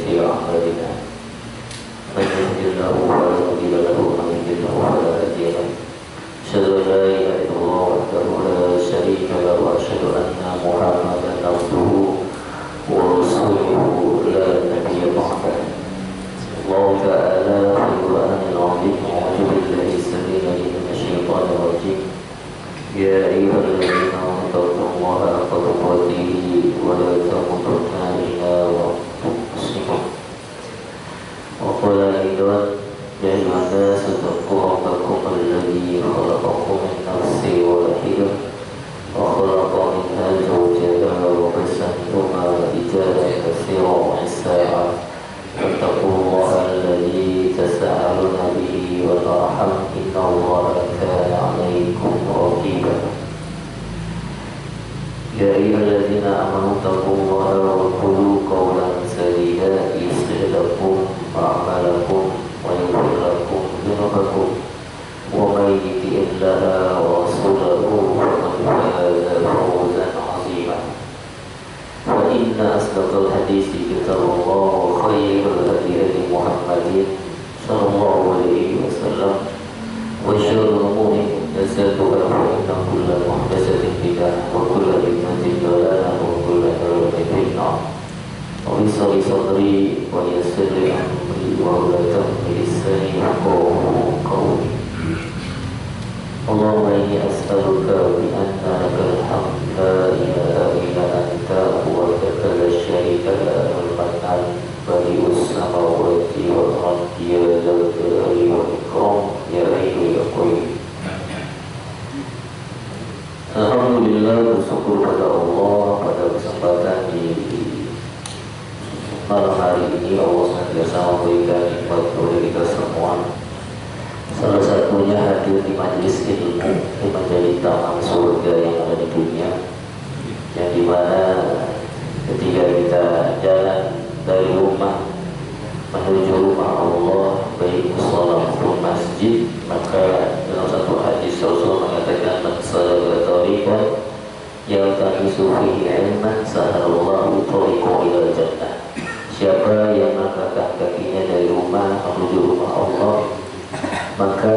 في أعمالنا من يهد الله فلا مضل له ومن يضلل فلا هادي له أشهد أن لا إله إلا الله وحده لا شريك له وأشهد أن محمدا عبده ورسوله لا نبي بعده. الله تعالى في القرآن العظيم أعوذ بالله السميع العليم من الشيطان الرجيم يا أيها الذين آمنوا اتقوا الله حق تقاته ولا تموتن إلا وأنتم مسلمون. وقال أيضا يا أيها الناس اتقوا ربكم الذي خلقكم من نفس واحدة وخلق منها زوجها وبث منهما رجالا كثيرا ونساء واتقوا الله الذي تساءلون به والأرحام إن الله كان عليكم رقيبا. يا أيها الذين آمنوا اتقوا الله وقولوا قولا سديدا يصلح لكم أعمالكم ويغفر لكم ذنوبكم ومن يطع الله ورسوله فقد فاز فوزا عظيما. فإن أصدق الحديث كتاب الله وخير الهدي هدي محمد صلى الله عليه وسلم وشر الأمور محدثاتها فإن كل محدثة بدعة وكل بدعة ضلالة وكل ضلالة في النار. رب اشرح لي صدري ويسر لي أمري واحلل عقدة من لساني يفقهوا قولي. اللهم إني أسألك بأن لك الحمد لا إله إلا أنت وحدك لا شريك لك المنان بديع السماوات والأرض يا ذا الجلال والإكرام يا حي يا قيوم. Alhamdulillah, bersyukur pada Allah pada kesempatan di malam hari ini Allah senantiasa memberikan nikmat kepada kita semua. Salah satunya hadir di majelis ilmu yang menjadi taman surga yang ada di dunia, yang dimana ketika kita jalan dari rumah menuju rumah Allah baik musola maupun masjid, maka dalam satu hadis Rasulullah mengatakan man salaka tariqan yaltamisu fihi ilman sahalallahu tariqan ila jannah. Siapa yang melangkahkan kakinya dari rumah menuju rumah Allah, maka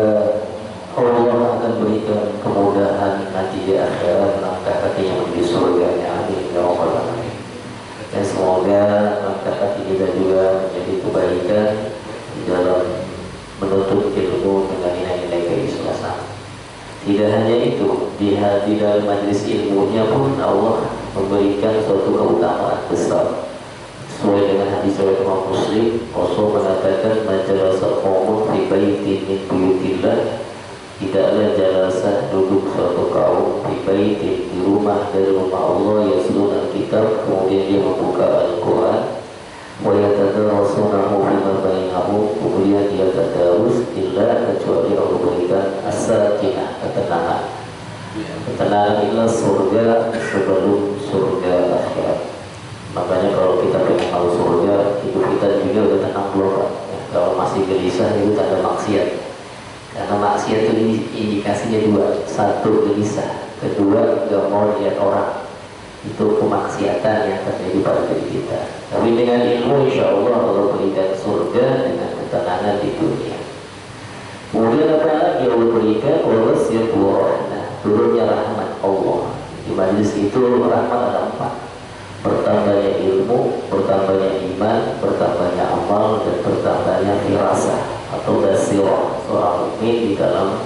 Allah akan berikan kemudahan nanti di akhirat langkah kakinya menuju surga. Amin ya rabbal alamin. Dan semoga langkah kaki kita juga menjadi kebaikan di dalam menuntut ilmu dengan nilai-nilai keikhlasan. Tidak hanya itu, di dalam majelis ilmunya pun Allah memberikan suatu keutamaan besar. Sesuai dengan hadis riwayat Imam Muslim, Rasul mengatakan majalasa qaumun fi baitin min buyutillah, tidaklah jalasa duduk suatu kaum fi baitin di rumah dari rumah Allah yasluna kitab, kemudian dia membuka Al-Quran wa yatadarasunahu fima bainahum, kemudian dia tadarus illa kecuali Allah berikan as-sakinah, ketenangan. Ketenangan inilah surga sebelum surga akhirat. Makanya kalau kita pengen masuk surga, hidup kita juga udah tenang belum kan? Ya, kalau masih gelisah itu tanda maksiat. Karena maksiat itu indikasinya dua, satu gelisah, kedua gak mau lihat orang. Itu kemaksiatan yang terjadi pada diri kita. Tapi dengan ilmu insya Allah Allah berikan surga dengan ketenangan di dunia. Kemudian apa lagi Allah berikan? Allah siapkan turunnya rahmat Allah. Di majlis itu rahmat ada 4. Bertambahnya ilmu, bertambahnya iman, bertambahnya amal, dan bertambahnya firasah atau basirah seorang mukmin di dalam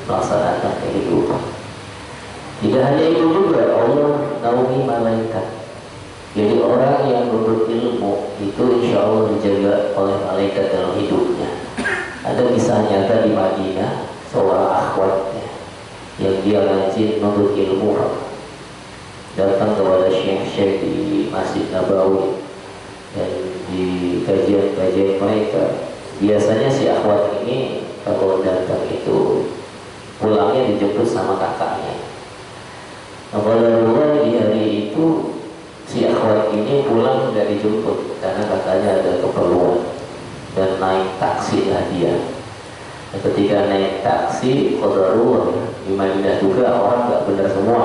melaksanakan kehidupan. Tidak hanya itu juga, Allah naungi malaikat. Jadi orang yang menuntut ilmu itu insya Allah dijaga oleh malaikat dalam hidupnya. Ada kisah nyata di Madinah, seorang akhwat yang dia rajin menuntut ilmu, datang kepada syekh-syekh di Masjid Nabawi, dan di kajian-kajian mereka biasanya si akhwat ini kalau datang itu pulangnya dijemput sama kakaknya. Nah, pada di hari itu si akhwat ini pulang nggak dijemput karena kakaknya ada keperluan dan naik taksi lah dia. Nah, ketika naik taksi, qadarullah di Madinah juga orang nggak benar semua.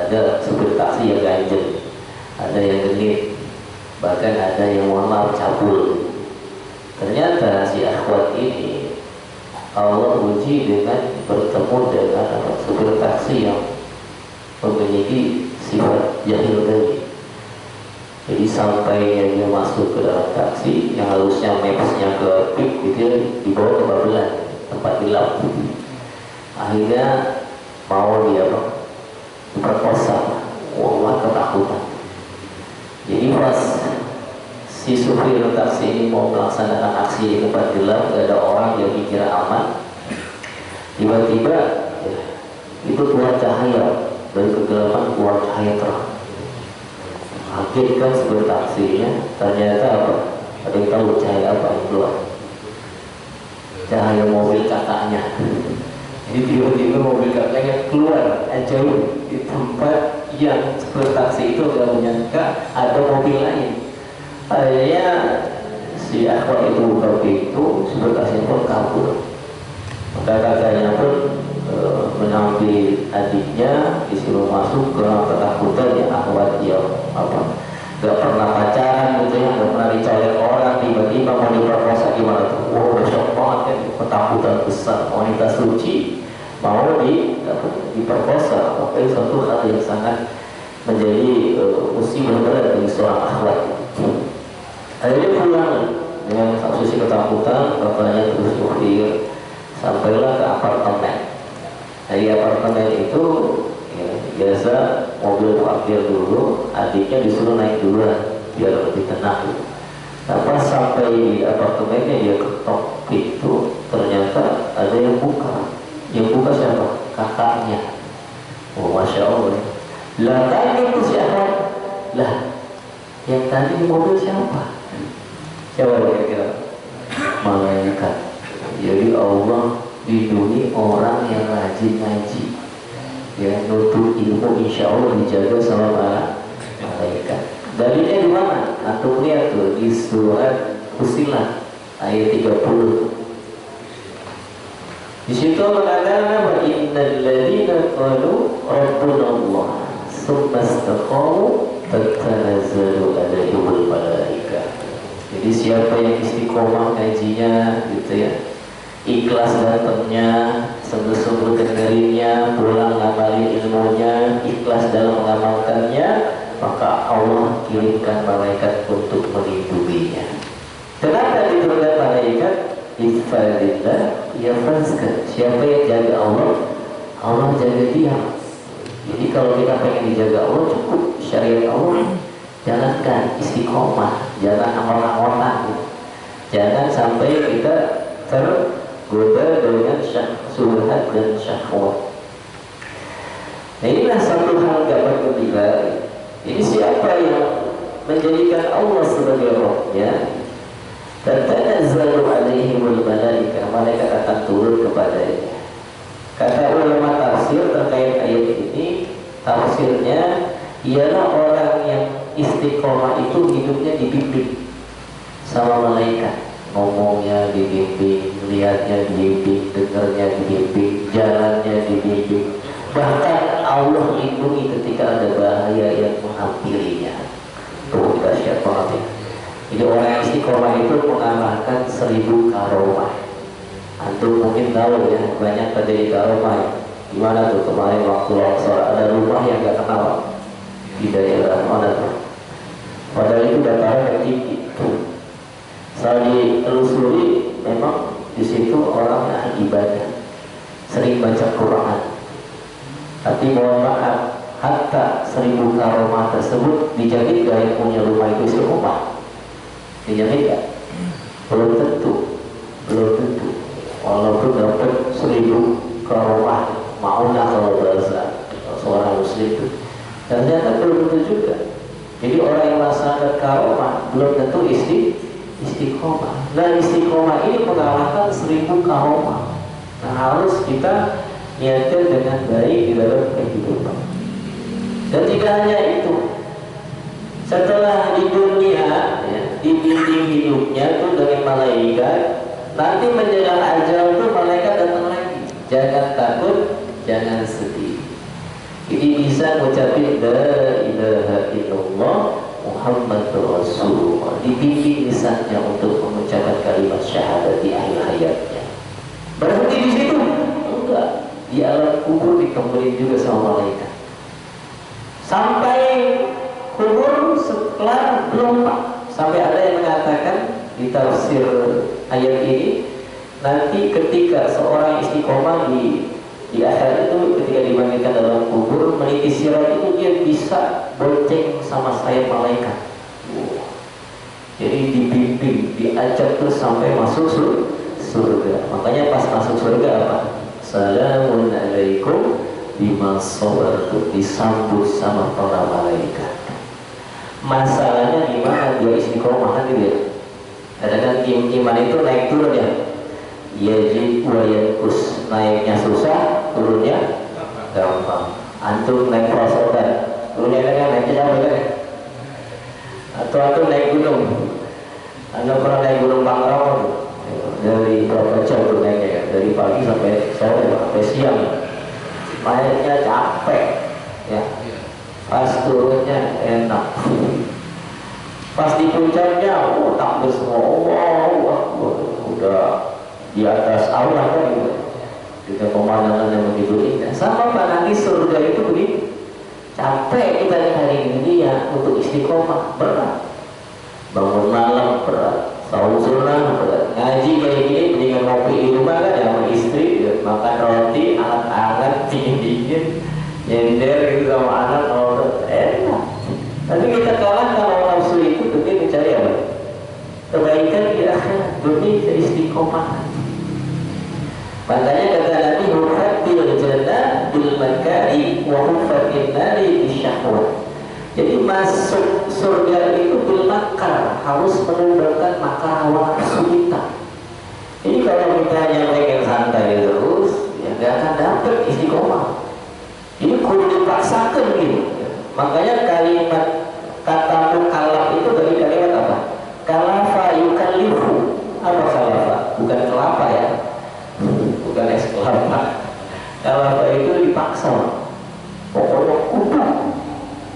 Ada supir taksi yang ganjel, ada yang genit, bahkan ada yang mohon maaf cabul. Ternyata si akhwat ini Allah uji dengan bertemu dengan supir taksi yang memiliki sifat jahil tadi. Jadi sampai dia masuk ke dalam taksi yang harusnya mapsnya ke pik gitu, dibawa ke Babelan, tempat gelap. Akhirnya mau dia diperkosa, wah ketakutan. Jadi pas si supir taksi ini mau melaksanakan aksi di tempat gelap, gak ada orang yang dikira aman. Tiba-tiba ya, itu keluar cahaya dari kegelapan, keluar cahaya terang. Kaget kan supir taksinya, ternyata apa? Ada yang tahu cahaya apa yang keluar? Cahaya mobil kakaknya. Jadi tiba-tiba mobil kakaknya keluar jauh di tempat yang supir taksi itu gak menyangka ada mobil lain. Akhirnya si akhwat itu buka pintu, supir taksi pun kabur. Maka kakaknya pun menampi adiknya, disuruh masuk ke ketakutan ya. Akhwat dia gak pernah pacaran gitu ya, gak pernah dicolek orang, tiba-tiba mau diperkosa gimana tuh? Wow, udah shock banget kan, ketakutan besar. Wanita suci mau diperkosa, makanya suatu hal yang sangat menjadi musibah berat bagi seorang akhwat. Akhirnya pulang dengan sisi ketakutan, bapaknya terus usir, sampailah ke apartemen. Dari apartemen itu ya, biasa mobil parkir dulu, adiknya disuruh naik duluan biar lebih tenang. Nah, pas sampai di apartemennya dia ketok pintu, ternyata ada yang buka. Yang buka siapa? Kakaknya. Oh, masya Allah. Lah tadi itu siapa? Lah, yang tadi di mobil siapa? Siapa kira-kira? Malaikat. Jadi Allah lindungi orang yang rajin ngaji, ya, nuntut ilmu, insya Allah dijaga sama malaikat. Dalilnya di mana? Antum lihat tuh di surat Fussilat ayat 30. Di situ mengatakan bahwa innal ladzina qalu rabbuna Allah tsumma istaqamu tatanazzalu alaihimul malaikah. Jadi siapa yang istiqomah ngajinya gitu ya, ikhlas datangnya, sungguh-sungguh dengerinnya, pulang ngamalin ilmunya, ikhlas dalam mengamalkannya, maka Allah kirimkan malaikat untuk melindunginya. Kenapa diturunkan malaikat? Ifadillah yafazka. Siapa yang jaga Allah, Allah jaga dia. Jadi kalau kita pengen dijaga Allah, cukup syariat Allah jalankan, istiqomah, jangan amal-amalan gitu. Jangan sampai kita tergoda dengan syubhat dan syahwat. Nah, inilah satu hal gak berbeda. Ini siapa yang menjadikan Allah sebagai Rabbnya, dan tanazzalu alaihimul malaikah, malaikat akan turun kepadanya. Kata ulama tafsir terkait ayat ini, tafsirnya ialah orang yang istiqomah itu hidupnya dibimbing sama malaikat, ngomongnya dibimbing, lihatnya dibimbing, dengarnya dibimbing, jalannya dibimbing. Bahkan Allah lindungi ketika ada bahaya yang menghampirinya. Tuh dahsyat banget ya. Jadi orang yang istiqomah itu mengalahkan 1000 karomah. Antum mungkin tahu ya, banyak terjadi karomah ya. Gimana tuh kemarin waktu longsor, ada rumah yang gak kenal di daerah mana tuh, padahal itu dataran yang tinggi. Saya ditelusuri, memang di situ orang yang ibadah, sering baca Quran. Tapi mohon maaf, hatta 1000 karomah tersebut dijamin gak yang punya rumah itu istiqomah? Dijamin gak? Belum tentu, belum tentu. Walaupun dapat 1000 karomah, maulah kalau bahasa seorang muslim itu, ternyata belum tentu juga. Jadi orang yang melaksanakan karomah belum tentu istiqomah. Nah, istiqomah ini mengalahkan 1000 karomah. Nah, harus kita niatkan dengan baik di dalam kehidupan. Dan tidak hanya itu, setelah di dunia ya, dibimbing hidupnya itu dengan malaikat, nanti menjelang ajal itu malaikat datang lagi. Jangan takut, jangan sedih. Jadi bisa mengucapkan la ilaha illallah Muhammad Rasulullah, dibimbing lisannya untuk mengucapkan kalimat syahadat di akhir hayatnya. Berhenti di situ? Enggak. Di alam kubur ditemuin juga sama malaikat. Sampai kubur setelah belum Pak. Sampai ada yang mengatakan di tafsir ayat ini, nanti ketika seorang istiqomah di akhir itu, ketika dibangkitkan dalam kubur meniti sirat itu, dia bisa bonceng sama sayap malaikat. Jadi dibimbing, diajak terus sampai masuk surga. Makanya pas masuk surga apa? Assalamun alaikum bima sabartum, disambut sama para malaikat. Masalahnya gimana dia istiqomah kan gitu ya. Kadang-kadang iman itu naik turun ya. Yajib wa yanqus, naiknya susah, turunnya gampang. Antum naik perasodan, turunnya kan naiknya jauh kan? Atau antum naik gunung, anda pernah naik gunung Pangrango dari berapa jam tuh naiknya? Dari pagi sampai sore, sampai siang. Naiknya capek, ya. Pas turunnya enak. Pas di puncaknya, takbir semua, udah di atas aula kan gitu. Dengan pemandangan yang begitu indah. Sama Pak, nanti surga itu begitu. Capek kita hari ini ya untuk istiqomah, berat. Bangun malam berat, sahur sunnah berat. Ngaji kayak gini mendingan ngopi di rumah kan ya sama istri, ya, makan roti anget-anget, dingin-dingin, nyender gitu sama anak, enak. Tapi kita kalah kalau nafsu itu demi mencari apa? Kebaikan di akhirat, demi istiqomah. Makanya kata Nabi, hufatil jannah bil makari wa hufatil nari bisyahwat. Jadi masuk surga itu bil makar, harus menumbalkan makar hawa nafsu kita. Jadi kalau kita hanya pengen santai terus, ya nggak akan dapat istiqomah. Ini kudu dipaksakan gitu. Makanya kalimat kata mukallaf itu dari kalimat apa? Kalafa yukallifu. Apa kalafa? Bukan kelapa ya, bukan es kelapa. Kalafa itu dipaksa. Pokoknya kudu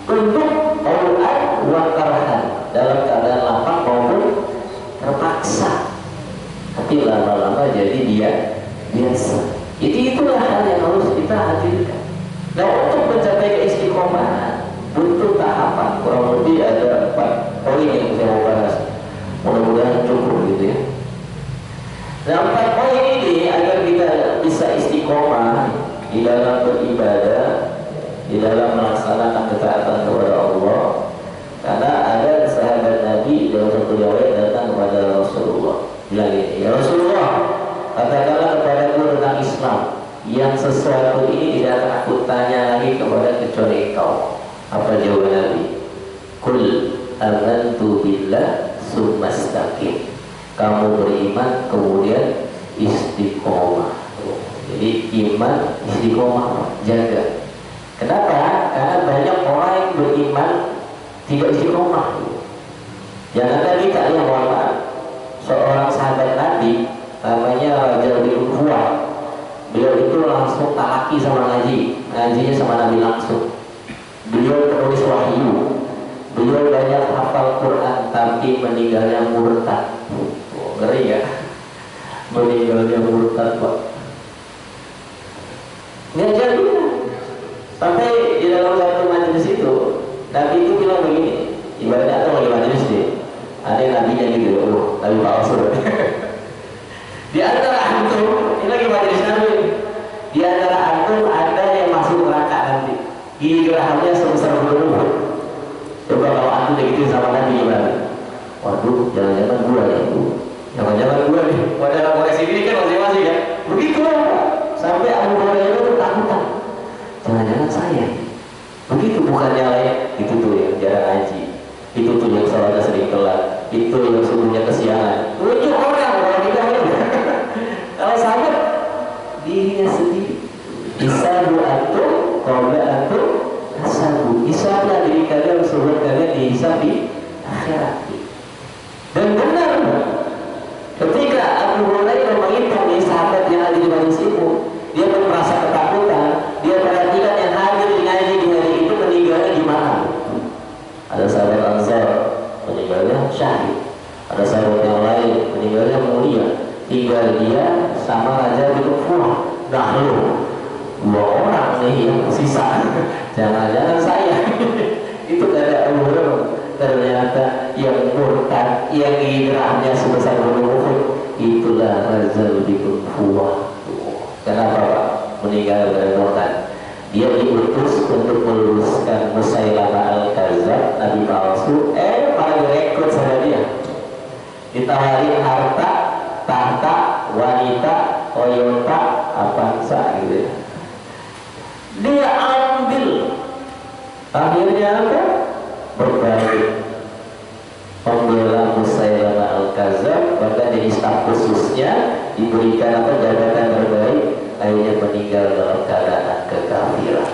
untuk au'ad wa karahan, dalam keadaan lapang maupun terpaksa. Tapi lama-lama jadi dia biasa. Itulah hal yang harus kita hadirkan. Nah, untuk mencapai keistiqomahan butuh tahapan, kurang lebih ada 4 poin yang saya mau bahas. Mudah-mudahan cukup gitu ya. Nah, 4 poin ini agar kita bisa istiqomah di dalam beribadah, di dalam melaksanakan ketaatan kepada Allah. Karena ada sahabat Nabi dalam satu riwayat datang kepada Rasulullah, bilang ini, ya Rasulullah, katakanlah kepadaku tentang Islam, yang sesuatu ini tidak akan aku tanya lagi kepada kecuali engkau. Apa jawaban Nabi? Kul amantu billah summastaqim. Kamu beriman kemudian istiqomah. Jadi iman, istiqomah, jaga. Kenapa? Karena banyak orang yang beriman tidak istiqomah. Jangan tadi tak yang seorang sahabat Nabi namanya Raja bin Fuad. Beliau itu langsung talaki sama ngajinya sama Nabi langsung. Beliau penulis wahyu, beliau banyak hafal Quran, tapi meninggalnya murtad. Ngeri ya, meninggalnya murtad Pak. Nggak jadi. Sampai di dalam satu majelis itu, Nabi itu bilang begini, ibaratnya atau lagi majelis dia, ada Nabi yang gitu, Nabi palsu. Di antara antum, ini lagi majelis Nabi. Di antara antum ada yang masuk neraka nanti. Gigi gerahamnya sebesar gunung. Coba kalau antum gitu sama Nabi gimana? Waduh, jangan-jangan gua nih. Jangan-jangan gua nih. Wadah koleksi ini kan masing-masing ya. Begitu sampai Abu Hurairah itu ketakutan. Jangan-jangan saya. Begitu bukannya lain. Itu tuh yang jarang ngaji. Itu tuh yang salatnya sering telat. Itu yang subuhnya kesiangan. Itu orang kita ini. Kalau sahabat dirinya sendiri. Isabu antum, qabla antum hasabu. Isablah diri kalian, subuh kalian dihisab di akhirat. Dan benar tinggal dia sama Raja bin Fuah. Nah lu 2 orang nih yang sisa, jangan-jangan saya. Itu ada umur. Ternyata yang murtad, yang hijrahnya sebesar gunung Uhud, itulah Raja bin Fuah. Kenapa Pak meninggal dari murtad? Dia diutus untuk meluruskan Musailamah al-Kadzdzab, nabi palsu. Malah direkrut sama dia, ditawarin harta, tahta, wanita, Toyota, Avanza gitu. Dia ambil. Akhirnya apa? Berbalik membela Musailamah al-Kadzdzab, bahkan jadi staf khususnya, diberikan apa jabatan terbaik. Akhirnya meninggal dalam keadaan kekafiran.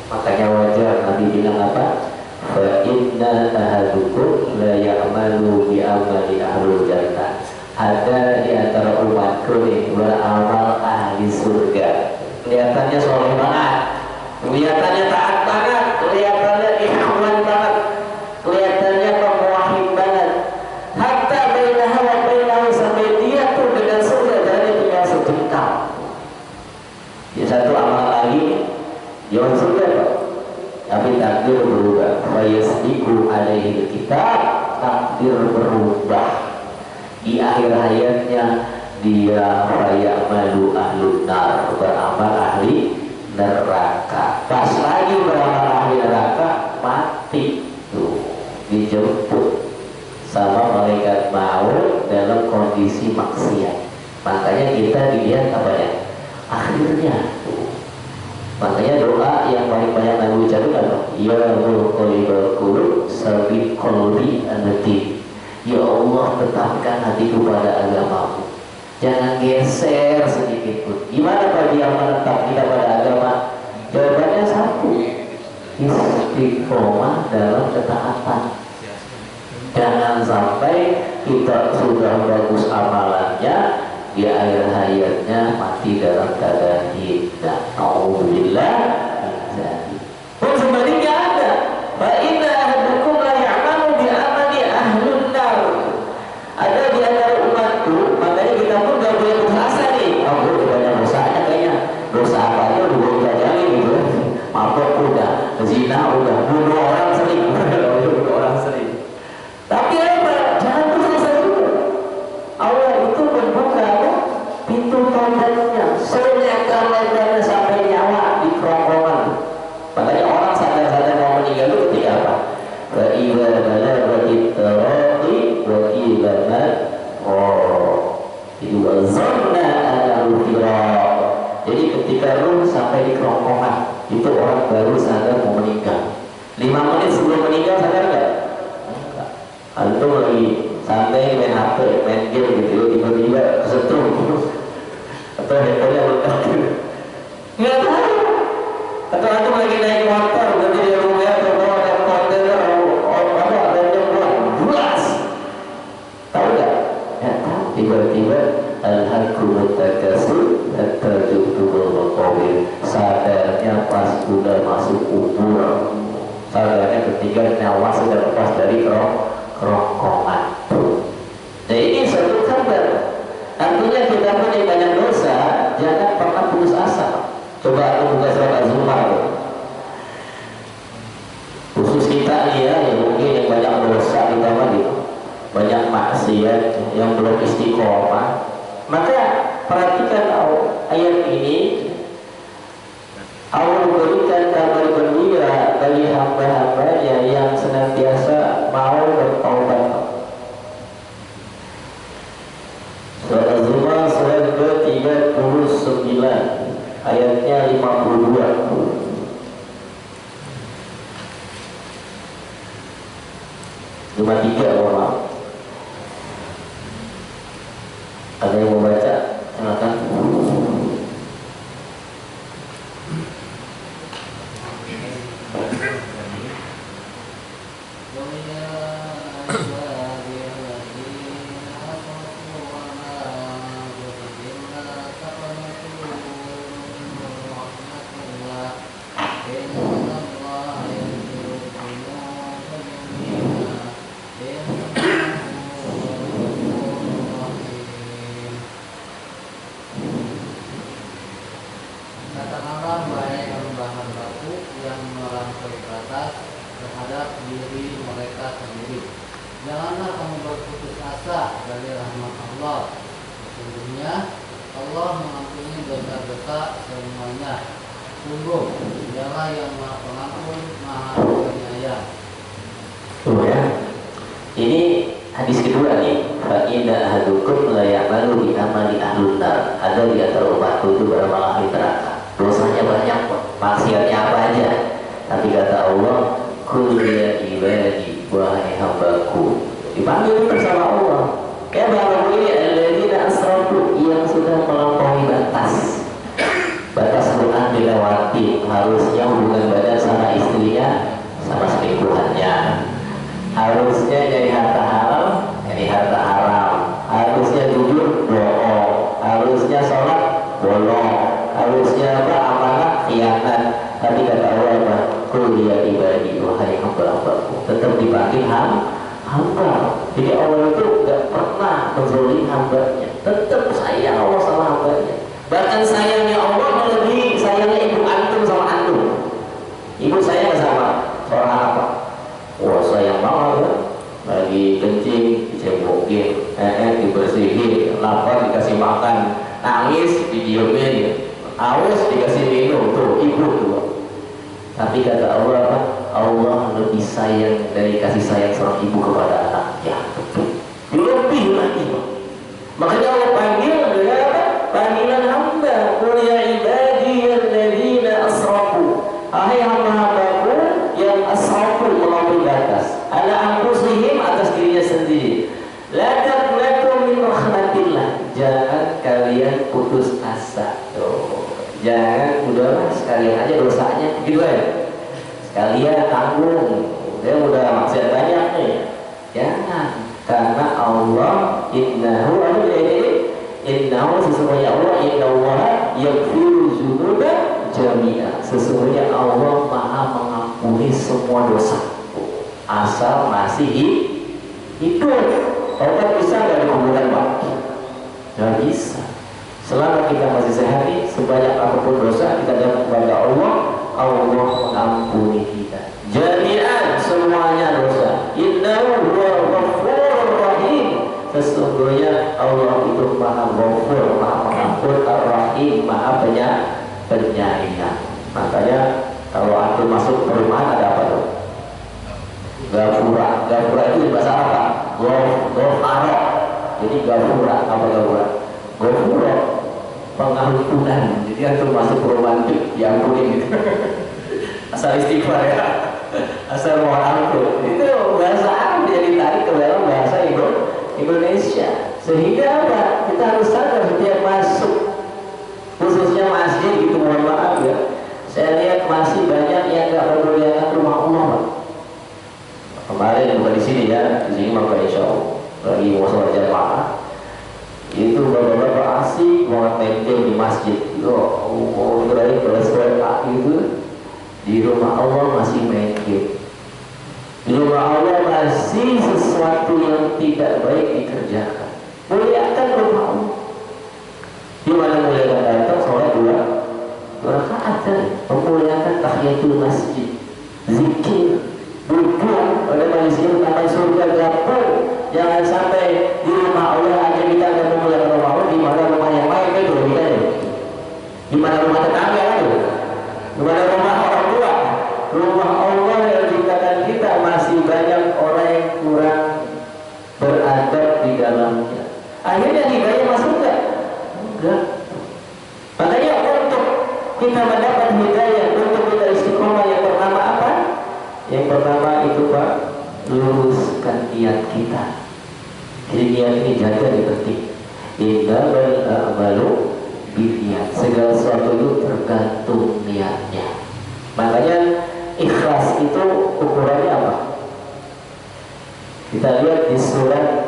Makanya wajar Nabi bilang apa? Fa inna ahadukum la ya'malu bi amali ahlul jannah. Ada di antara umatku nih beramal ahli surga. Kelihatannya soleh banget, kelihatannya taat banget, kelihatannya ikhwan banget, kelihatannya pemuahid banget. Hatta bainaha wa bainahu, sampai dia tuh dengan surga jaraknya tinggal sejengkal. Ya satu amal lagi, dia masuk surga Pak. Tapi takdir berubah. Fayasbiqu alaihi kitab, takdir berubah. Di akhir hayatnya dia fayamalu ahlun nar, beramal ahli neraka. Pas lagi beramal ahli neraka, mati tuh, dijemput sama malaikat maut dalam kondisi maksiat. Makanya kita dilihat apa ya? Akhirnya tuh. Makanya doa yang paling banyak Nabi ucapkan apa? Ya mulqalibal qulub sabit qalbi anati. Ya Allah, tetapkan hatiku pada agamamu, jangan geser sedikit pun. Gimana Pak dia menetap kita pada agama? Jawabannya satu, istiqomah dalam ketaatan. Jangan sampai kita sudah bagus amalannya, di akhir hayatnya mati dalam keadaan hina. Alhamdulillah. Pun sebaliknya ada. Fa inna ahadakum la ya'malu bi amali ahlun nar. Ada di antara umatku, makanya kita pun gak boleh berasa nih. Oh, gue banyak dosanya kayaknya. Dosa apa aja udah gue jalanin gitu. Mabok udah, zina udah, bunuh orang sering. Bunuh orang sering. Tapi apa? Jangan berasa juga. Allah itu membuka pintu tobatnya, selebar-lebarnya sampai nyawa di kerongkongan. Makanya orang sadar-sadar mau meninggal itu ketika apa? Fa'idza balaghatit taraqi wa qila itu wazanna annahu firaq. Jadi ketika ruh sampai di kerongkongan, itu orang baru sadar mau meninggal. 5 menit sebelum meninggal sadar nggak? Enggak. Antum lagi santai main HP, main game gitu, tiba-tiba kesetrum atau handphonenya meledak gitu. Nggak tahu. Atau antum lagi naik motor, berarti di rumah atau bawa ada kontainer, ada jembatan, buas. Tahu nggak? Nggak tahu. Tiba-tiba al-hakumut takasur hatta zurtumul maqabir. Sadarnya pas sudah masuk kubur. Sadarnya ketika nyawa sudah lepas dari kerongkongan. Nah ini satu kabar. Artinya kita punya banyak dosa, jangan pernah putus asa. Coba aku buka surat Az-Zumar. Khusus kita nih ya, yang mungkin yang banyak dosa kita gitu, banyak maksiat, yang belum istiqomah. Maka perhatikan ayat ini. Allah berikan kabar gembira bagi hamba-hambanya yang senantiasa mau bertaubat. Surat Az-Zumar surat ke-39 ayatnya 52. 53 maaf. Ada yang mau baca? Silakan. mencari rahmat Allah. Sesungguhnya Allah mengampuni dosa-dosa semuanya. Sungguh Dialah yang Maha Pengampun, Maha Penyayang. Ya. Ini hadis kedua nih. Fa inna ahadukum la ya'malu bi amali ahlun nar. Ada di antara umatku itu beramal ahli neraka. Dosanya banyak kok, maksiatnya apa aja. Tapi kata Allah, "Qul ya ibadi, wahai hambaku." Dipanggil bersama Allah. Ya baru ini alladzina asrafu, yang sudah melampaui batas. Batas Quran dilewati, harusnya hubungan badan sama istrinya, sama selingkuhannya. Harusnya jadi harta halal, jadi harta haram. Harusnya jujur, bohong. Harusnya sholat, bolong. Harusnya apa? Amanah, khianat. Tapi kata Allah apa? Qul ya ibadi, wahai hamba-hambaku. Tetap dipanggil hamba. Jadi Allah itu gak pernah menzolim hambanya. Tetap sayang Allah sama hambanya. Bahkan sayangnya Allah melebihi sayangnya ibu antum sama antum. Ibu saya sama seorang apa? Wah sayang banget ya. Lagi kencing dicebokin, dibersihin, lapar dikasih makan, nangis didiemin, haus dikasih minum. Tuh ibu tuh. Tapi kata Allah apa? Allah lebih sayang dari kasih sayang seorang ibu kepada anaknya. Lebih lagi. Makanya Allah panggil dengan apa? Panggilan hamba. Qul ya ibadiyalladzina asrafu. Hai hamba-hambaku yang asrafu, melampaui batas. Ala anfusihim, atas dirinya sendiri. La taqnatu min rahmatillah. Jangan kalian putus asa. Tuh. Jangan udahlah sekalian aja dosanya gitu ya. Sekalian tanggung. Dia udah maksiat banyak nih. Jangan. Karena Allah innahu sesungguhnya Allah innallaha yaghfiru dzunuba jami'a. Sesungguhnya Allah Maha mengampuni semua dosa asal masih hidup. Taubat bisa nggak di kuburan Pak? Nggak bisa. Selama kita masih sehat, sebanyak apapun dosa kita dapat kepada Allah, Allah mengampuni kita. Jami'an, semuanya dosa. Innahu huwal ghafurur rahim. Sesungguhnya Allah itu Maha Ghafur, Maha Pengampun, Ar-Rahim, Maha Penyayang. Makanya kalau antum masuk perumahan ada apa tuh? Gafura. Gafura itu bahasa apa? Ghafara. Jadi Gafura, apa Gafura? Ghafura, pengampunan. Jadi antum masuk perumahan itu diampuni gitu. Asal istighfar ya. Asal mohon ampun. Itu bahasa Arab dia ditarik ke dalam bahasa Indonesia. Sehingga apa? Kita harus sadar setiap masuk, khususnya masjid gitu, mohon maaf ya. Saya lihat masih banyak yang nggak memuliakan rumah Allah Pak. Kemarin bukan di sini ya, di sini maka insya Allah lagi mau sholat jamaah. Itu bapak-bapak asik banget main game di masjid. Dari kelas itu di rumah Allah masih main game. Di rumah Allah masih sesuatu yang tidak baik dikerjakan. Muliakan rumah Allah. Di mana muliakan datang sholat dua rakaat tadi, memuliakan tahiyatul masjid, zikir, duduk pada manusia taman surga dapur. Jangan sampai di rumah Allah aja kita nggak memuliakan rumah Allah. Di mana rumah yang lain itu kita ya? Di mana rumah tetangga itu? Di mana rumah orang tua? Rumah Allah yang diciptakan kita masih banyak orang yang kurang beradab di dalamnya. Akhirnya hidayah masuk nggak? Enggak. Makanya untuk kita mendapat hidayah, untuk kita istiqomah, yang pertama apa? Yang pertama itu Pak, luruskan niat kita. Jadi niat ini jaga di penting. Innamal a'malu binniyat. Segala sesuatu itu tergantung niatnya. Makanya ikhlas itu ukurannya apa? Kita lihat di surat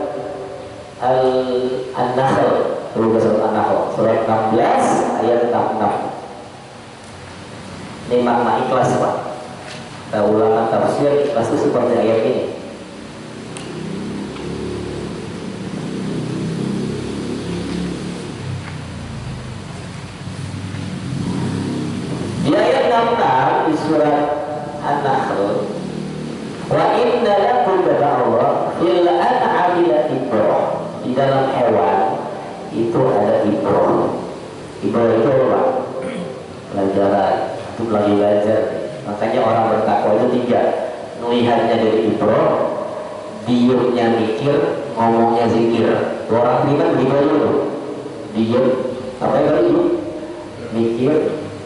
An-Nahl, surat An-Nahl, surat 16 ayat 66. Ini makna ikhlas Pak. Kita ulama tafsir ikhlas itu seperti ayat ini. Di ayat 66 di surat An-Nahl, wa inna lakum kata Allah fil an'ami la ibrah. Di dalam dalam hewan itu ada ibrah. Ibrah itu apa? Pelajaran, itu lagi belajar. Makanya orang bertakwa itu tiga, melihatnya dari ibrah, diamnya mikir, ngomongnya zikir. Orang beriman begitu aja loh. Diam, apa yang tadi? Mikir,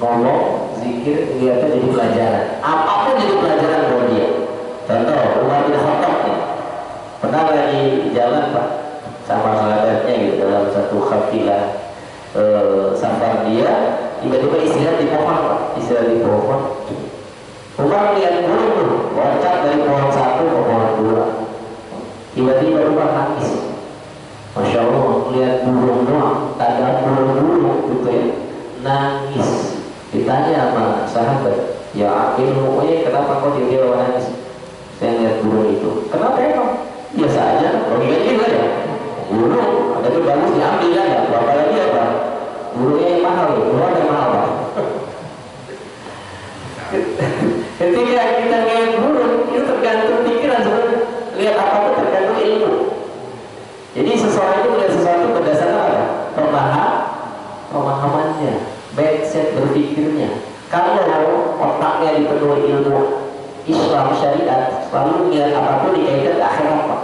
ngomong, zikir, lihatnya jadi pelajaran. Apapun jadi pelajaran buat dia. Contoh, Umar bin Khattab nih, pernah lagi jalan Pak sama sahabatnya gitu dalam satu kafilah safar dia, tiba-tiba istirahat di pohon Pak, istirahat di pohon. Umar lihat burung tuh, loncat dari pohon satu ke pohon dua. Tiba-tiba Umar nangis. Masya Allah, lihat burung doang, tanda burung gitu ya, nangis. Ditanya sama sahabat, ya pokoknya kenapa kau tiba-tiba nangis? Saya lihat burung itu, kenapa emang? Biasa aja, logika juga ya. Burung, ada tuh bagus diambil ya, berapa lagi apa? Burungnya yang mahal, burung yang mahal Pak. Ketika kita lihat burung, itu tergantung pikiran sebenarnya. Lihat apa itu tergantung ilmu. Jadi seseorang itu melihat sesuatu berdasarkan apa? Pemahamannya, mindset berpikirnya. Kalau otaknya dipenuhi ilmu Islam syariat, selalu melihat apapun dikaitkan ke akhirat Pak.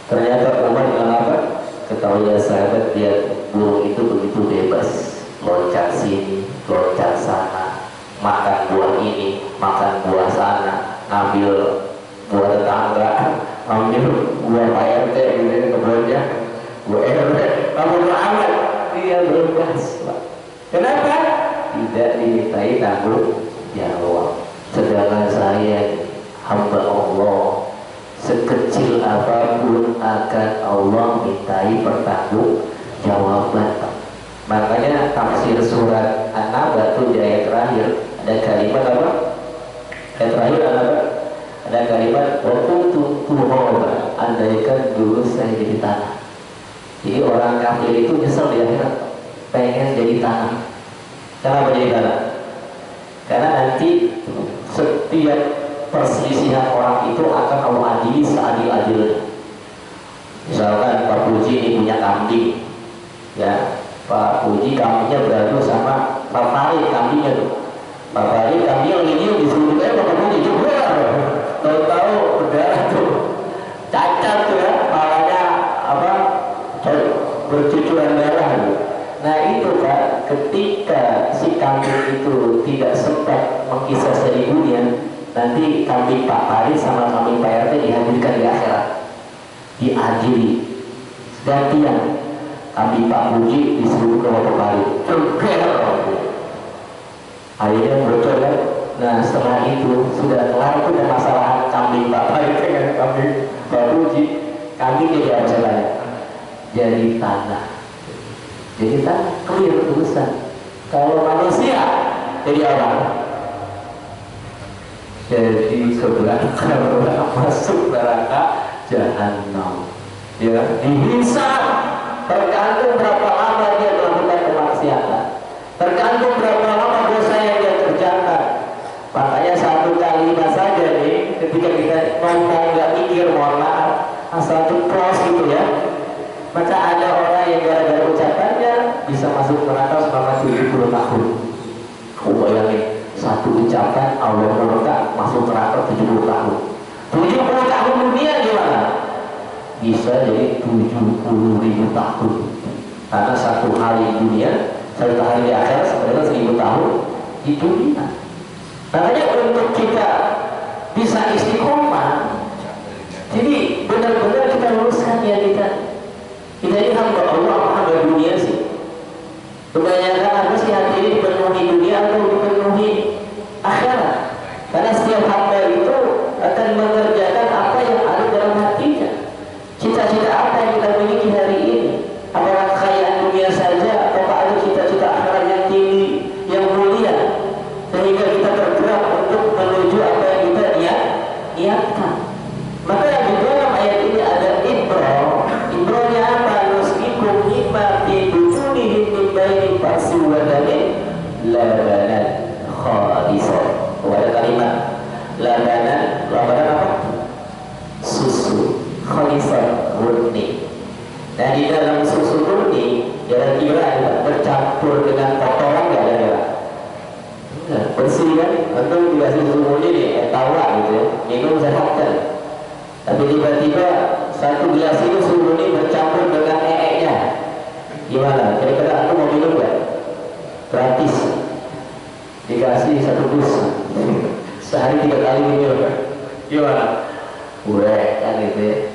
Ternyata Umar dengan apa? Ketahui sahabat, lihat burung itu begitu bebas, loncat sini, loncat sana, makan buah ini, makan buah sana, ngambil buah tetangga, ngambil buah Pak RT gitu kebunnya, buah RT, kamu beramal, dia bebas Pak. Kenapa? Tidak dimintai tanggung jawab. Sedangkan saya hamba Allah, sekecil apapun akan Allah mintai pertanggung jawaban. Makanya tafsir surat An-Naba itu di ayat terakhir ada kalimat apa? Ayat terakhir ada apa? Ada kalimat waktu tuhaba, andaikan dulu saya jadi tanah. Jadi orang kafir itu nyesel di akhirat, pengen jadi tanah. Kenapa jadi tanah? Karena nanti setiap perselisihan orang itu akan Allah adili seadil-adilnya. Misalkan Pak Puji ini punya kambing, ya Pak Puji kambingnya beradu sama Pak Farid kambingnya tuh. Pak Farid kambing yang ini disuruh Pak Puji juga, tahu-tahu berdarah tuh, cacat tuh ya, kepalanya apa bercucuran darah tuh. Nah itu Pak, ketika si kambing itu tidak sempat mengkisah dari dunia, nanti kambing Pak Farid sama kambing Pak RT dihadirkan di akhirat, diadili gantian. Kambing Pak Puji disuruh ke Pak Farid, akhirnya bocor kan. Nah setelah itu sudah kelar, itu ada masalah kambing Pak Farid dengan kambing Pak Puji. Kambing jadi apa salahnya? Jadi tanah. Jadi tanah, clear urusan. Kalau manusia jadi apa? Jadi keberadaan masuk neraka jahanam. Ya, dihisab. Tergantung berapa lama dia melakukan kemaksiatan, tergantung berapa lama dosa yang dia kerjakan. Makanya satu kalimat saja nih, ketika kita ngomong nggak mikir, mohon maaf, asal ceplos gitu ya, maka ada orang yang gara-gara ucapannya bisa masuk neraka selama 70 tahun. Kau bayangin, satu ucapan Allah murka masuk neraka 70 tahun. 70 tahun dunia gimana? Bisa jadi 70.000 tahun. Karena satu hari dunia, satu hari di akhirat sebenarnya 1000 tahun di dunia. Makanya untuk kita bisa istiqomah, jadi benar-benar kita luruskan ya kita ini hamba Allah apa hamba dunia sih? Kebanyakan apa sih hati ini dipenuhi dunia atau dipenuhi akhirat? Karena setiap hamba itu akan mengerjakan apa yang ada dalam hatinya. Cita-cita apa yang kita miliki hari ini? Apakah kekayaan dunia saja atau ada cita-cita akhirat yang tinggi, yang mulia, sehingga kita bergerak untuk menuju apa yang kita niatkan? Maka yang di dalam ayat ini ada ibrah. Ibrahnya apa? Nusqikum mimma fi butunihim min baini farsin wa damin labanan khalisan. Ada kalimat labanan apa? Susu khalisan murni. Nah di dalam susu murni kira-kira ada bercampur dengan kotoran nggak ada? Enggak, bersih kan? Atau dikasih susu murni nih, tawa gitu ya, minum sehat kan? Tapi tiba-tiba satu gelas itu susu murni bercampur dengan ee-nya, gimana? Kira-kira aku mau minum nggak? Gratis, dikasih satu dus, sehari 3 kali minum, gimana? Udah kan gitu ya.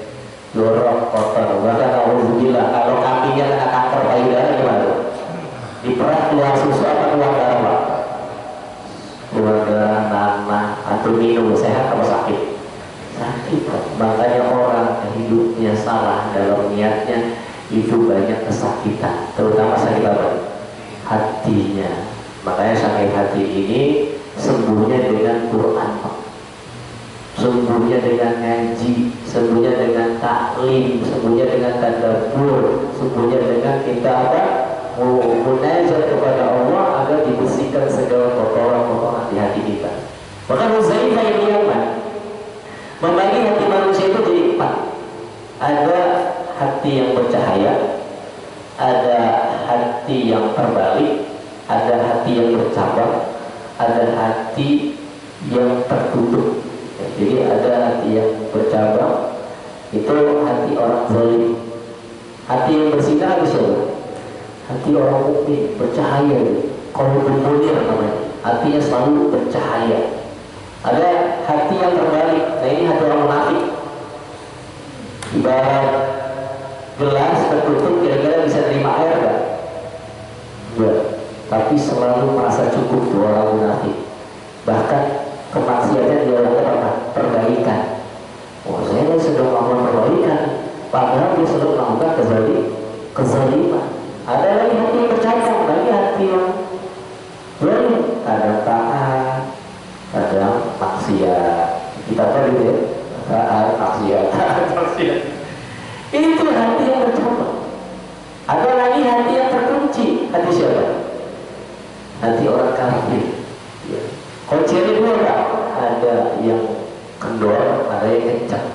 Jorok, kotor, bahkan alhamdulillah kalau kambingnya kena kanker payudara gimana? Diperah keluar susu apa keluar darah Pak? Keluar darah, nanah, atau minum sehat apa sakit? Sakit Pak. Makanya orang hidupnya salah dalam niatnya itu banyak kesakitan, terutama sakit apa? Hatinya. Makanya sakit hati ini sembuhnya dengan Quran Pak. Sembuhnya dengan ngaji, sembuhnya dengan taklim, sembuhnya dengan tadabbur, sembuhnya dengan kita apa? Munajat kepada Allah agar dibersihkan segala kotoran-kotoran di hati kita. Maka Huzaifah yang Yaman membagi hati manusia itu jadi 4. Ada hati yang bercahaya, ada hati yang terbalik, ada hati yang bercabang, ada hati yang tertutup. Jadi ada hati yang bercabang, itu hati orang zalim. Hati yang bersinar itu siapa? Hati orang mukmin, bercahaya. Qalbun munir namanya. Hatinya selalu bercahaya. Ada hati yang terbalik. Nah ini hati orang munafik. Ibarat gelas tertutup, kira-kira bisa terima air enggak? Enggak. Tapi selalu merasa cukup tuh orang munafik. Bahkan kemaksiatan dia lakukan apa? Perbaikan. Oh saya sedang melakukan perbaikan, padahal dia sedang melakukan kezaliman. Ada lagi hati yang bercabang, lagi hati yang zalim. Kadang taat, kadang maksiat. Kita tahu gitu ya, taat, maksiat, maksiat. Itu hati yang bercabang. Ada lagi hati yang terkunci. Hati siapa? Hati orang kafir. Ya. Kuncinya dua Pak, ada yang kendor, ada yang kencang.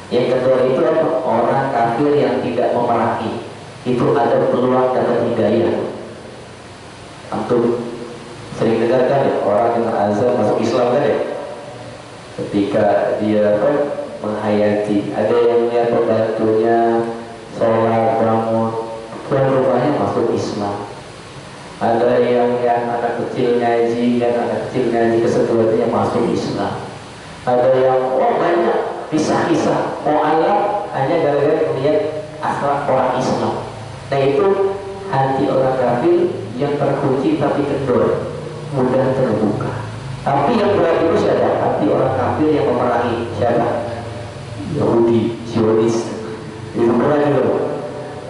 Yang kendor itu apa? Orang kafir yang tidak memerangi. Itu ada peluang dapat hidayah. Antum sering dengar kan ya, orang yang azan masuk Islam kan ya? Ketika dia apa? Menghayati, ada yang lihat pembantunya sholat, bangun, tuan rumahnya masuk Islam. Ada yang anak kecil ngaji, anak kecil ngaji kesetuanya masuk Islam. Ada yang banyak kisah-kisah mu'alaf hanya gara-gara melihat akhlak orang Islam. Nah itu hati orang kafir yang terkunci tapi kendor, mudah terbuka. Tapi yang berat itu siapa? Hati orang kafir yang memerangi siapa? Yahudi, Zionis. Itu berat juga.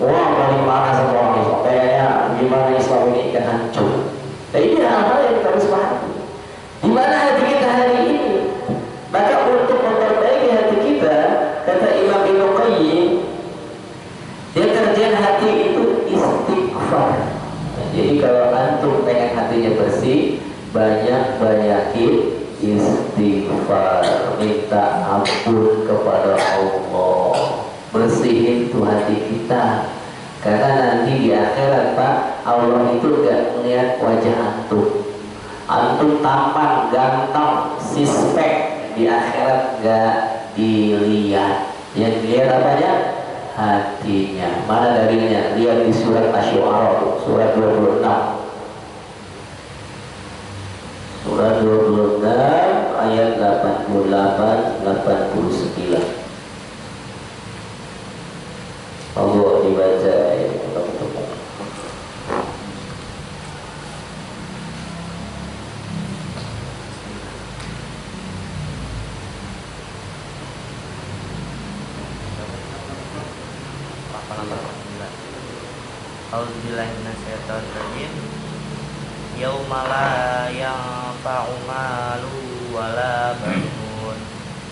Wah paling marah sama orang Islam. Kayaknya gimana Islam ini akan hancur. Nah ini hal-hal yang kita harus pahami. Di mana hati kita hari ini? Maka untuk memperbaiki hati kita, kata Imam Ibnu Qayyim, deterjen hati itu istighfar. Nah, jadi kalau antum pengen hatinya bersih, banyak-banyakin istighfar, minta ampun kepada Allah. Bersihin tuh hati kita, karena nanti di akhirat Pak, Allah itu gak melihat wajah antum. Antum tampan, ganteng, sispek, di akhirat gak dilihat. Yang dilihat apanya? Hatinya. Mana dalilnya? Lihat di surat Asy-Syu'ara, surat 26. Surat 26 ayat 88-89. Allah dibaca ini ketemu. A'udzubillahi minasyaitonir rajim. Yauma la yanfa'u malu wala banun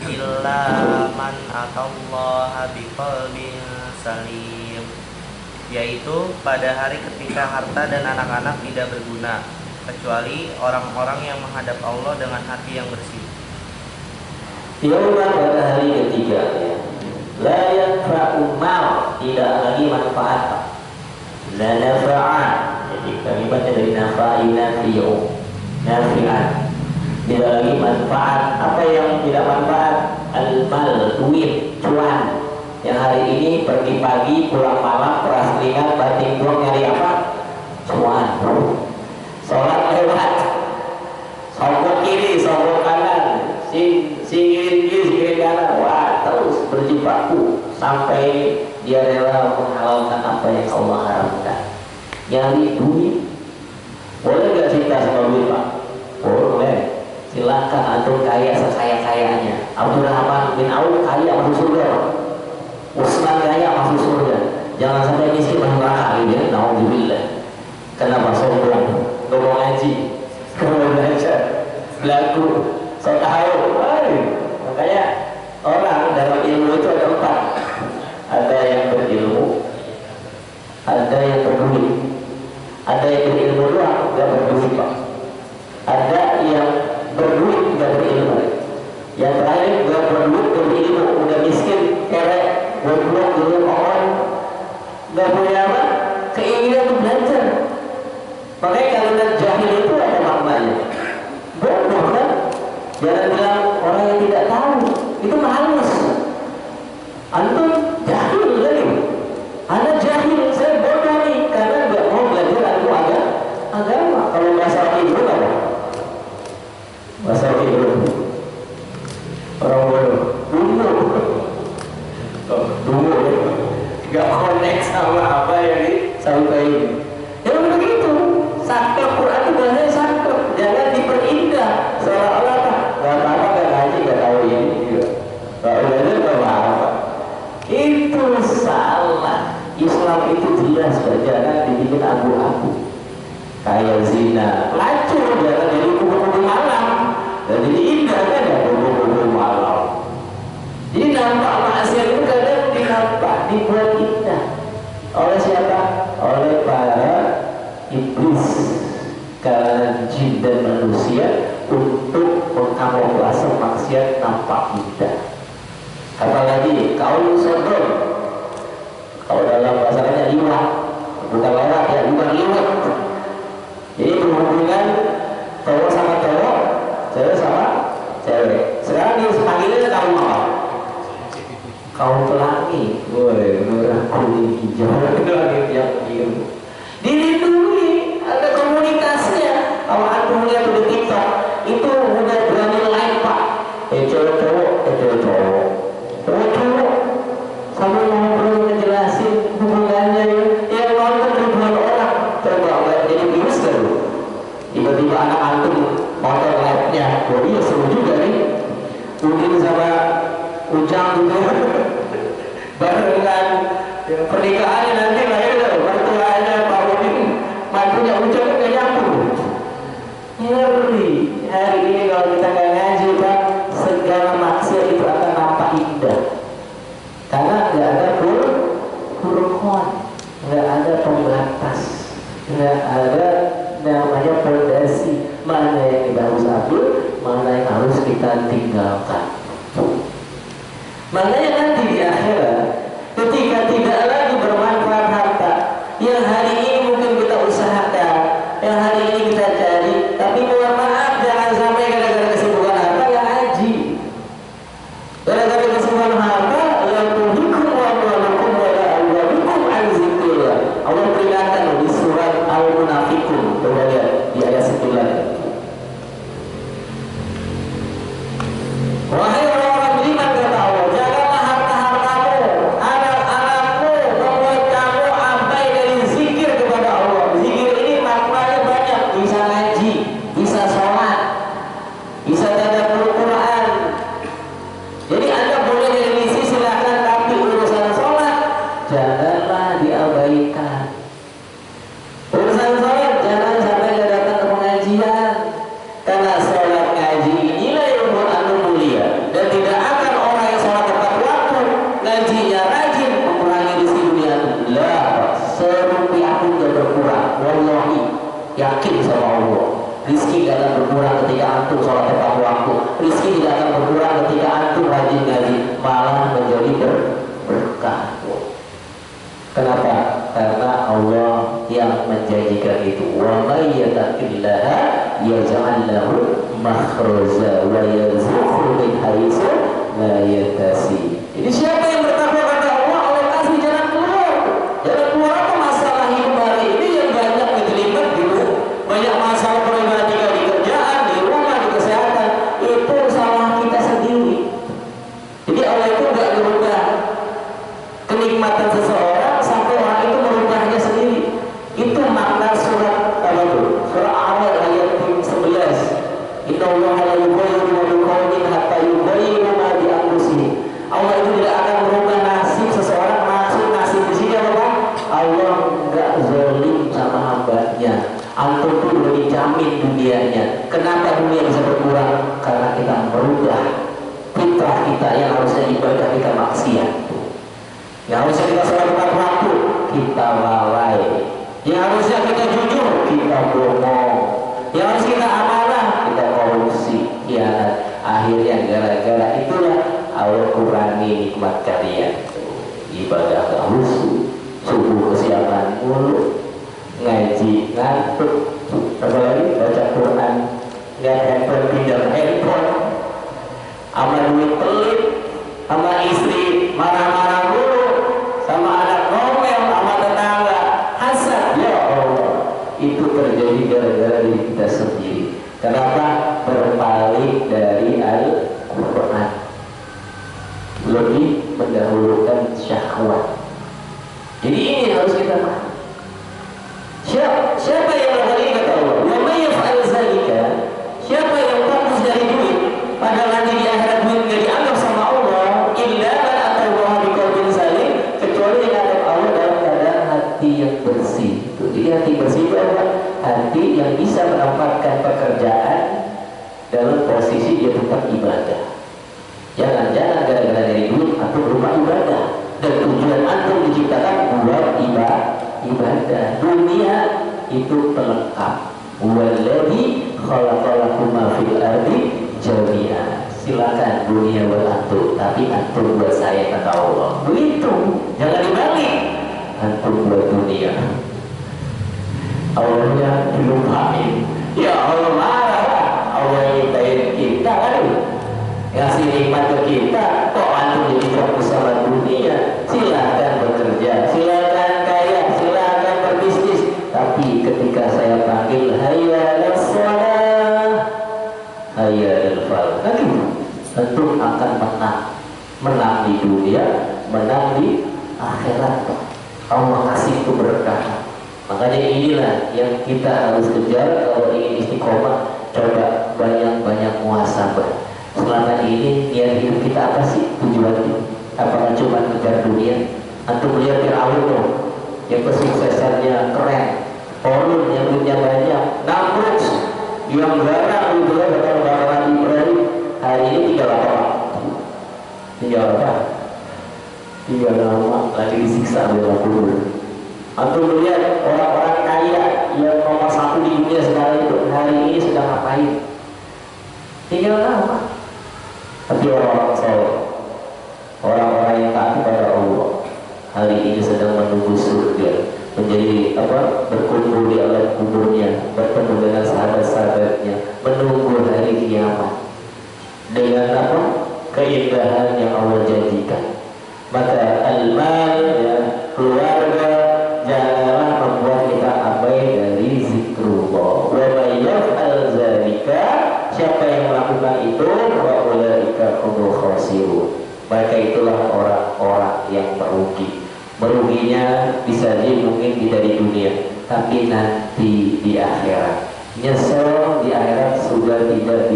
illa man atallaha biqalbin salim, yaitu pada hari ketika harta dan anak-anak tidak berguna kecuali orang-orang yang menghadap Allah dengan hati yang bersih. Yauma pada hari ketiga ya. La yanfa'u mal, tidak lagi manfaat. La nafa'an, jadi kalimatnya dari nafa'i nafi'u, nafi'an, tidak lagi manfaat. Apa yang tidak manfaat? Al-mal, duit, cuan. Yang hari ini pergi pagi, pulang malam, peras keringat, banting tuang, nyari apa? Cuan. Sholat lewat, sogok kiri, sogok kanan, singirin kiri, singirin kanan, wah terus berjibaku sampai dia rela menghalalkan apa yang Allah haramkan. Nyari duit, boleh gak cinta sama duit Pak? Boleh. Silakan antum kaya sekaya-kayanya. Abdurrahman bin Auf kaya masuk surga, Utsman kaya masuk surga. Jangan sampai miskin masuk neraka gitu ya. Nauzubillah. Kenapa sombong? Ngomong ngaji, ngomong belajar, belagu, sok tahu. Makanya orang dalam ilmu itu ada 4. Ada yang berilmu, ada yang berduit, ada yang berilmu doang nggak berduit Pak. Ada yang berduit nggak berilmu. Yang terakhir nggak berduit berilmu, udah miskin, kerek, goblok, dulu orang nggak punya apa? Keinginan untuk belajar. Makanya kalimat jahil itu ada maknanya. Bodoh kan? Jangan bilang orang yang tidak tahu, itu halus. Antum jahil lagi. Anda jahil, saya bodoh nih karena nggak mau belajar ilmu agama. Kalau bahasa itu apa? Bahasa itu orang bodoh, dungu, nggak connect sama apa yang disampaikan. Ya begitu. Sakit Quran itu bahasanya sakit, jangan diperindah seolah-olah nggak apa-apa, nggak ngaji, nggak tahu ini juga, nggak belajar nggak apa-apa. Itu salah. Islam itu jelas, jangan dibikin abu-abu kayak zina, pelacur, jangan jadi kubu-kubu malam, dan jadi indah kan ya kubu-kubu malam. Jadi nampak maksiat itu kadang dinampak, dibuat indah oleh siapa? Oleh para iblis, kalangan jin dan manusia, untuk mengkamuflase maksiat nampak indah. Apalagi kaul sodom, kalau dalam bahasanya liwat, bukan lewat ya, bukan liwat. Jadi berhubungan cowok sama cowok, cewek sama cewek. Sekarang dipanggilnya kaum apa? Kaum pelangi, boleh merah kuning hijau, lagi tiap biru. Dilindungi, ada komunitasnya. Kalau antum lihat di TikTok, itu udah berani live Pak. Cewek cowok, cewek cowok, cowok cowok, sambil ngobrol ngejelasin hubungannya. Yang nonton ribuan orang, coba nggak jadi virus kan? Tiba-tiba anak antum nonton live-nya, wah iya seru juga nih. Udin sama Ujang gitu, barengan pernikahannya nanti lahir mertuanya Pak Udin, mantunya Ujang nggak nyambung. Ngeri. Hari ini kalau kita nggak ngaji Pak, segala maksiat itu akan nampak indah, karena nggak ada kurukon, nggak ada pembatas, nggak ada namanya pondasi, mana yang kita harus ambil, mana yang harus kita tinggalkan. Makanya nanti di akhirat, ketika tidak lagi bermanfaat harta yang hari ini mungkin kita usahakan, yang hari ini kita cari, tapi mohon maaf jangan sampai gara-gara kesibukan harta yang haji, gara-gara kesibukan harta yang tuhikum wa amwalukum wa la amwalukum an zikrillah. Allah peringatkan di surat Al-Munafiqun, coba lihat di ayat 9. Wahai orang-orang beriman, kata Allah, janganlah harta-hartamu, anak-anakmu membuat kamu abai dari zikir kepada Allah. Zikir ini maknanya banyak, bisa ngaji, bisa sholat, bisa tadabbur Quran. Jadi Anda boleh jadi misi silakan, tapi urusan sholat janganlah diabaikan. Urusan sholat jangan sampai nggak datang ke pengajian, karena sholat ngaji inilah yang membuat Anda mulia, dan tidak akan orang yang sholat tepat waktu, ngajinya rajin, mengurangi rezeki dunia. Lah, serupiah pun tidak berkurang. Wallahi, yakin sama Allah, rezeki tidak akan berkurang ketika antum sholat tepat waktu. Rezeki tidak akan berkurang ketika antum rajin ngaji, malah menjadi berkah. Kenapa? Karena Allah yang menjanjikan itu. Wa may yattaqillaha yaj'al lahu makhraja wa yarzuqhu min haitsu la yahtasib. Jadi siapa yang bertakwa kepada Allah, Allah kasih jalan keluar. Jalan keluar apa masalah hidup hari ini yang banyak kejelimet gitu. Banyak masalah problematika di kerjaan, di rumah, di kesehatan. Itu salah kita sendiri. Jadi Allah itu enggak merubah kenikmatan seseorang sampai orang itu merubahnya sendiri. Itu makna surat apa itu? Surah Al-A'raf ayat 11. Inna Allah la yughayyiru ma biqaumin hatta yughayyiru ma bi anfusihim. Allah itu tidak akan merubah nasib seseorang. Maksud nasib di sini apa? Allah enggak zalim sama hambanya. Antum pun udah dijamin dunianya. Kenapa dunia bisa berkurang? Karena kita merubah fitrah kita yang harusnya ibadah kita maksiat. Yang harusnya kita sholat tepat waktu, kita lalai. Yang harusnya kita jujur, kita bohong. Yang harus kita amanah, kita korupsi, khianat. Akhirnya gara-gara itulah Allah kurangi nikmat kalian. Ibadah gak khusyuk, subuh kesiapan mulu, ngaji ngantuk, apalagi baca Quran, nggak handphone pinjam handphone, sama duit pelit, sama istri marah-marah mulu, sama anak ngomel, sama tetangga hasad. Ya Allah, itu terjadi gara-gara diri kita sendiri. Kenapa? Berpaling dari Al-Quran, lebih mendahulukan syahwat. Jadi ini harus kita paham. Siapa yang melakukan ini kata Allah? Wa may yaf'al zalika, siapa yang fokus dari duit padahal nanti di akhirat duit enggak dianggap sama Allah, illa man atallaha biqalbin salim, kecuali yang ada Allah dalam keadaan hati yang bersih. Jadi hati bersih itu adalah hati yang bisa menempatkan pekerjaan dalam posisi dia tetap ibadah. Jangan-jangan gara-gara dari duit atau berupa ibadah. Dan tujuan antum diciptakan buat ibadah. Dunia itu pelengkap. Walladzi khalaqalakum ma fil ardi jami'a. Silakan dunia buat antum, tapi antum buat saya kata Allah. Begitu. Jangan dibalik. Antum buat dunia. Allahnya dilupain. Ya Allah marah. Allah nyiptain kita kan, ngasih nikmat ke kita. Kok antum jadi fokus sama dunia? Silakan bekerja, silakan kaya, silakan berbisnis. Tapi ketika saya panggil hayya 'alas shalah, hayya 'alal falah, nanti antum akan menang di dunia, menang di akhirat. Allah kasih itu berkah. Makanya inilah yang kita harus kejar kalau ingin istiqomah. Coba banyak-banyak muhasabah. Selama ini niat hidup kita apa sih tujuannya? Apakah cuma kejar dunia? Antum melihat Fir'aun tuh, yang kesuksesannya keren, Korun yang duitnya banyak, Namrud yang garang gitu ya, bakal Ibrahim. Hari ini tinggal apa? Tinggal apa? Tinggal nama lagi disiksa di dalam kubur. Antum melihat orang-orang kaya yang nomor 1 di dunia sekarang itu hari ini sedang ngapain? Tinggal nama. Tapi orang-orang soleh, orang-orang yang taat kepada Allah, hari ini sedang menunggu surga, menjadi apa? Berkumpul di alam kuburnya, bertemu dengan sahabat-sahabatnya, menunggu hari kiamat dengan apa? Keindahan yang Allah janjikan. Maka al-mal, ya, keluarga, janganlah membuat kita abai dari zikrullah. Wa may yaf'al zalika, siapa yang melakukan itu, wa ulaika humul khasirun, maka itulah orang-orang yang merugi. Meruginya bisa jadi mungkin tidak di dunia, tapi nanti di akhirat. Nyesel di akhirat sudah tidak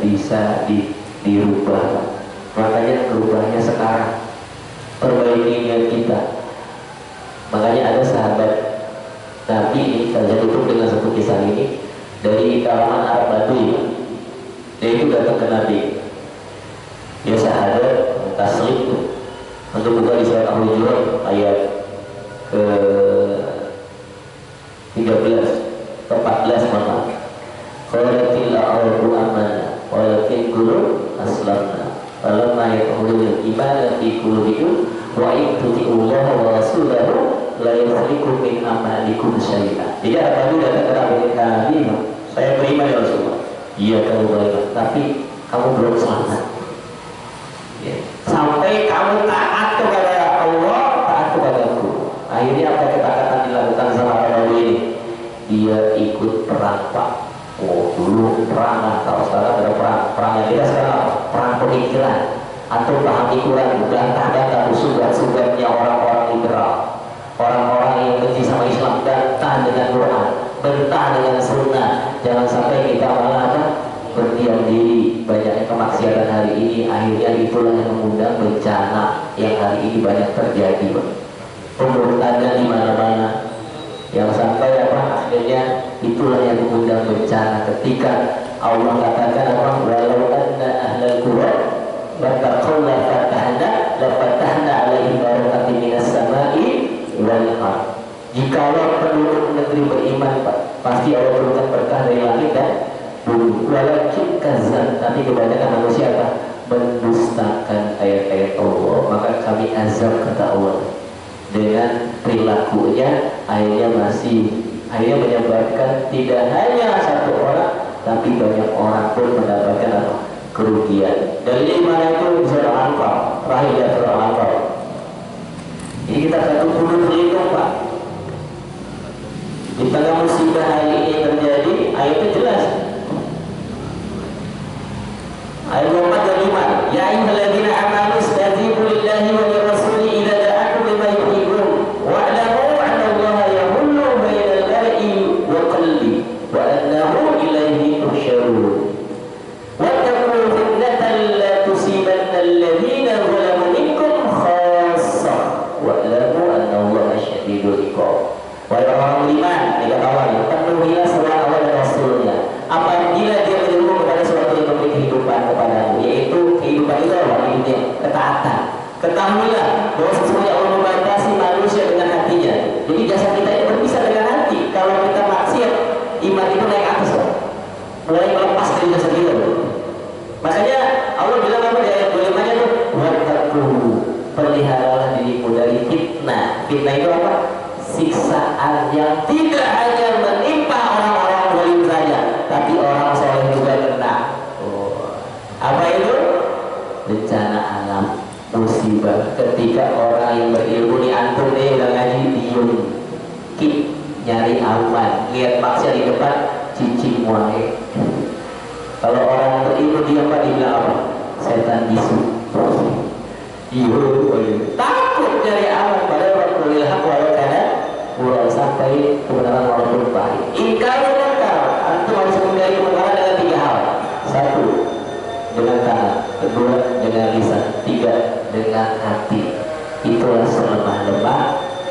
bisa dirubah. Makanya berubahnya sekarang, perbaiki niat kita. Makanya ada sahabat Nabi ini, saya tutup dengan satu kisah ini dari kalangan Arab Badui. Dia itu datang ke Nabi, dia syahadat taslim tuh. Untuk buka di surat Al-Hujurat ayat ke 13 ke 14 mana? Qalatil a'rabu amanna walakin qulub aslamna falamma yaqulul iman fi qulubikum wa in tuti'ullaha wa rasulahu la yusrikum min amalikum syai'an. Jadi ada Nabi datang ke Nabi, saya beriman ya Rasulullah. Iya kamu beriman, tapi kamu belum selamat. Ya. Sampai kamu taat kepada Allah, taat kepadaku. Akhirnya apa kata-kata dilakukan sama Nabi ini? Dia ikut perang Pak. Oh dulu perang, kalau sekarang ada perangnya kita sekarang perang pemikiran. Atau pahami Quran, bantah-bantah sugat-sugatnya orang-orang liberal, orang-orang yang benci sama Islam, bantah dengan Quran, bantah dengan Sunnah. Jangan sampai kita malah berdiam diri. Banyak kemaksiatan hari ini, akhirnya itulah yang mengundang bencana yang hari ini banyak terjadi. Pemberontakan di mana-mana, yang sampai akhirnya itulah yang mengundang bencana. Ketika Allah katakan walau anna ahlal qura Batakul lafatahna alaihi barakatin minas sama'i wal ardh. Jikalau penduduk negeri beriman Pak, pasti Allah berikan berkah dari langit dan bumi. Walakin kazan, tapi kebanyakan manusia Pak mendustakan ayat-ayat Allah, maka kami azab kata Allah. Dengan perilakunya akhirnya menyebabkan tidak hanya satu orang, tapi banyak orang pun mendapatkan apa? Kerugian. Dari mana itu bisa Al-Anfal, terakhir ya surah Al-Anfal. Ini kita satu kudu berlindung Pak. Di tengah musibah hari ini terjadi, ayatnya jelas. Ayat 4 dan 5. Ya ayyuhalladzina amanu istajibu lillahi wa lirrasuli idza da'akum lima yuhibbukum wa'lamu anna Allaha yahullu bainal mar'i wa qalbi wa annahu ilaihi tuhsyarun. الذين ظلموا منكم خاصة واعلموا أن الله شديد العقاب. Wahai orang beriman, tidak awal, penuhilah surat Allah dan Rasulnya. Apabila dia menyeru kepada suatu yang memberi kehidupan kepadamu, yaitu kehidupan itu adalah hidupnya ketaatan. Ketahuilah bahwa sesungguhnya Allah membatasi manusia dengan hatinya. Jadi jasa kita itu berpisah dengan hati. Kalau kita maksiat, iman itu naik atas, mulai melepas dari jasa kita. Makanya Allah bilang apa di ayat 25-nya tuh? Wattaqu, peliharalah dirimu dari fitnah. Fitnah itu apa? Siksaan yang tidak hanya menimpa orang-orang zalim saja, tapi orang soleh juga kena. Apa itu? Bencana alam, musibah. Ketika orang yang berilmu di antum nih udah ngaji diem, nyari aman, lihat maksiat di depan, cicing wae. Kalau orang berilmu dia apa dibilang apa? Setan bisu. Takut dari aman pada waktu ilham walau karena mulai sampai kebenaran walaupun pahit. Ingkar mungkar, antum harus menghindari kemungkaran dengan 3 hal. 1, dengan tangan. 2, dengan lisan. 3, dengan hati. Itulah selemah-lemah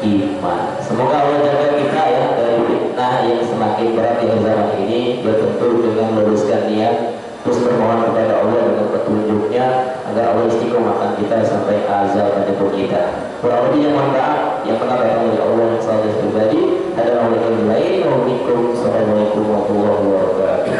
iman. Semoga Allah jaga kita ya dari fitnah yang semakin berat di zaman ini. Ya tentu dengan meluruskan niat, terus bermohon kepada Allah dengan petunjuknya agar Allah istiqomahkan kita sampai azab menjemput kita. Kurang lebih yang mohon maaf yang pernah datang oleh Allah yang saya pribadi adalah oleh yang lain. Assalamualaikum warahmatullahi wabarakatuh.